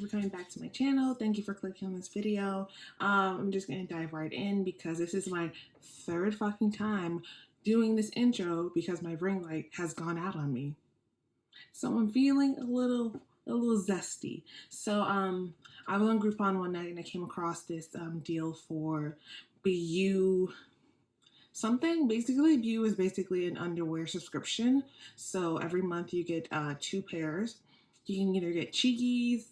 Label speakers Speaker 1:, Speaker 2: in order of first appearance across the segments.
Speaker 1: coming back to my channel. Thank you for clicking on this video. I'm just gonna dive right in because this is my third fucking time doing this intro because my ring light has gone out on me. So I'm feeling a little zesty. So I was on Groupon one night and I came across this deal for Beau something. Basically, Beau is basically an underwear subscription. So every month you get 2 pairs. You can either get cheeky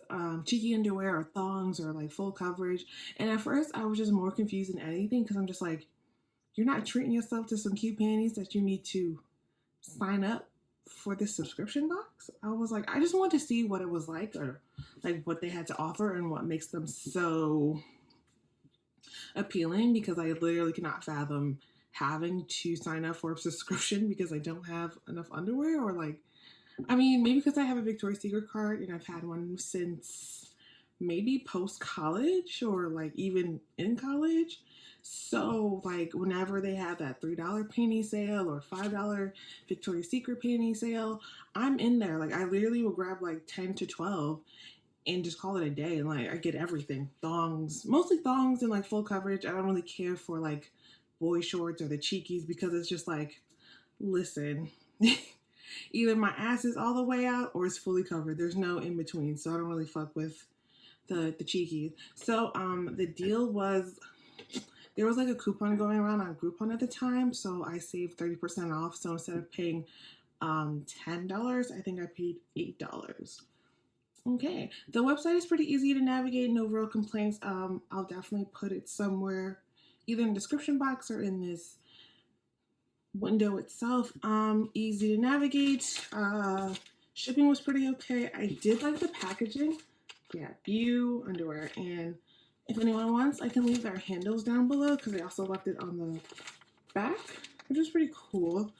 Speaker 1: underwear or thongs or like full coverage. And at first I was just more confused than anything because I'm just like, you're not treating yourself to some cute panties that you need to sign up for this subscription box. I was like, I just wanted to see what it was like or like what they had to offer and what makes them so appealing, because I literally cannot fathom having to sign up for a subscription because I don't have enough underwear, or like, I mean, maybe because I have a Victoria's Secret card and I've had one since maybe post-college or like even in college. So like whenever they have that $3 panty sale or $5 Victoria's Secret panty sale, I'm in there. Like I literally will grab like 10 to 12 and just call it a day. And like I get everything. Thongs, mostly thongs and like full coverage. I don't really care for like boy shorts or the cheekies because it's just like, listen, either my ass is all the way out or it's fully covered. There's no in between. So I don't really fuck with the cheekies. So the deal was, there was like a coupon going around on Groupon at the time, so I saved 30% off. So instead of paying $10, I think I paid $8. Okay, the website is pretty easy to navigate, no real complaints. I'll definitely put it somewhere, either in the description box or in this window itself. Easy to navigate. Shipping was pretty okay. I did like the packaging. Yeah, Beau underwear, and if anyone wants, I can leave their handles down below because I also left it on the back, which is pretty cool.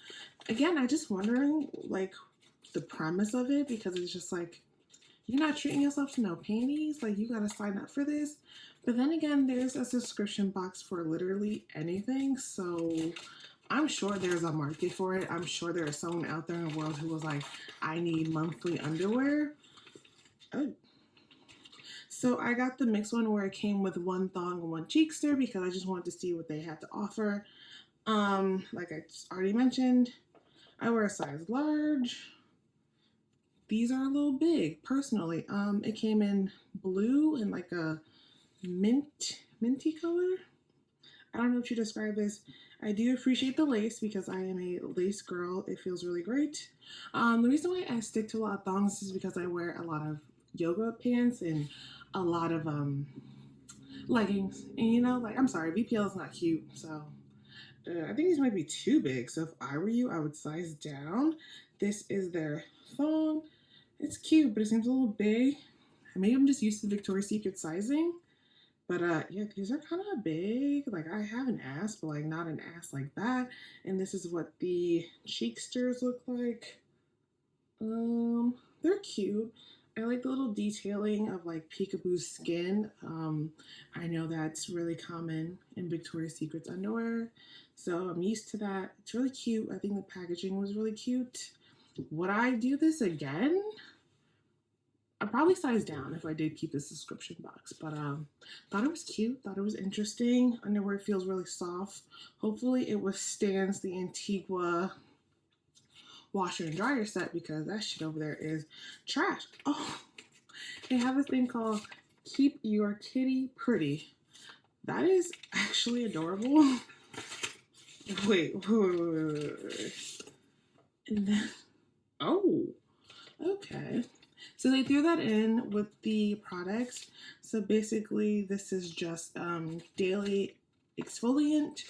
Speaker 1: Again, I just wondering like the premise of it, because it's just like, you're not treating yourself to no panties, like you gotta sign up for this. But then again, there's a subscription box for literally anything, so I'm sure there's a market for it. I'm sure there is someone out there in the world who was like, I need monthly underwear. Oh. So I got the mixed one where it came with 1 thong and 1 cheekster because I just wanted to see what they had to offer. Like I just already mentioned, I wear a size large. These are a little big, personally. It came in blue and like a minty color. I don't know what you describe this. I do appreciate the lace because I am a lace girl. It feels really great. The reason why I stick to a lot of thongs is because I wear a lot of yoga pants and a lot of leggings, and you know, like, I'm sorry, VPL is not cute, so I think these might be too big. So if I were you, I would size down. This is their thong. It's cute, but it seems a little big. Maybe I'm just used to Victoria's Secret sizing, but yeah, these are kind of big. Like I have an ass, but like not an ass like that. And this is what the cheeksters look like. They're cute. I like the little detailing of like peekaboo skin. I know that's really common in Victoria's Secret's underwear, so I'm used to that. It's really cute. I think the packaging was really cute. Would I do this again? I'd probably size down if I did keep the subscription box, but thought it was cute, thought it was interesting. Underwear feels really soft. Hopefully it withstands the Antigua washer and dryer set because that shit over there is trash. Oh, they have a thing called Keep Your Kitty Pretty. That is actually adorable. Wait. And then, oh, okay. So they threw that in with the products. So basically this is just daily exfoliant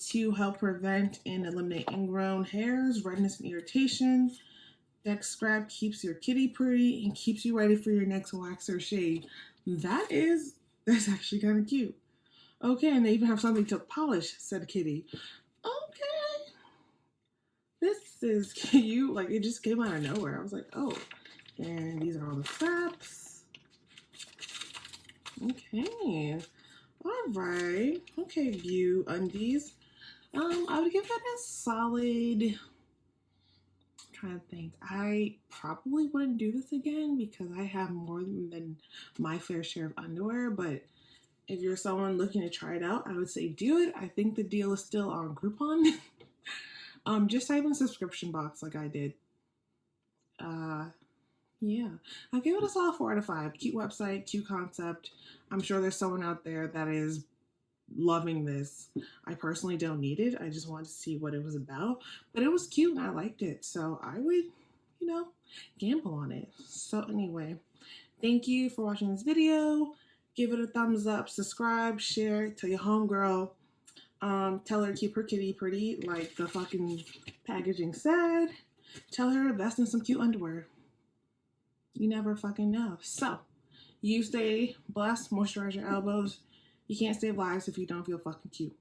Speaker 1: to help prevent and eliminate ingrown hairs, redness, and irritation. Deck Scrap keeps your kitty pretty and keeps you ready for your next wax or shave. That's actually kind of cute. Okay, and they even have something to polish, said Kitty. Okay. This is cute. Like, it just came out of nowhere. I was like, oh. And these are all the straps. Okay. All right. Okay, Beau Undies. I would give that a solid, I'm trying to think. I probably wouldn't do this again because I have more than my fair share of underwear, but if you're someone looking to try it out, I would say do it. I think the deal is still on Groupon. Just type in subscription box like I did. Yeah, I'll give it a solid 4 out of 5. Cute website, cute concept. I'm sure there's someone out there that is loving this. I personally don't need it. I just wanted to see what it was about, but it was cute and I liked it. So I would, gamble on it. So anyway, thank you for watching this video. Give it a thumbs up, subscribe, share, tell your homegirl. Tell her to keep her kitty pretty, like the fucking packaging said. Tell her to invest in some cute underwear. You never fucking know. So, you stay blessed, moisturize your elbows. You can't save lives if you don't feel fucking cute.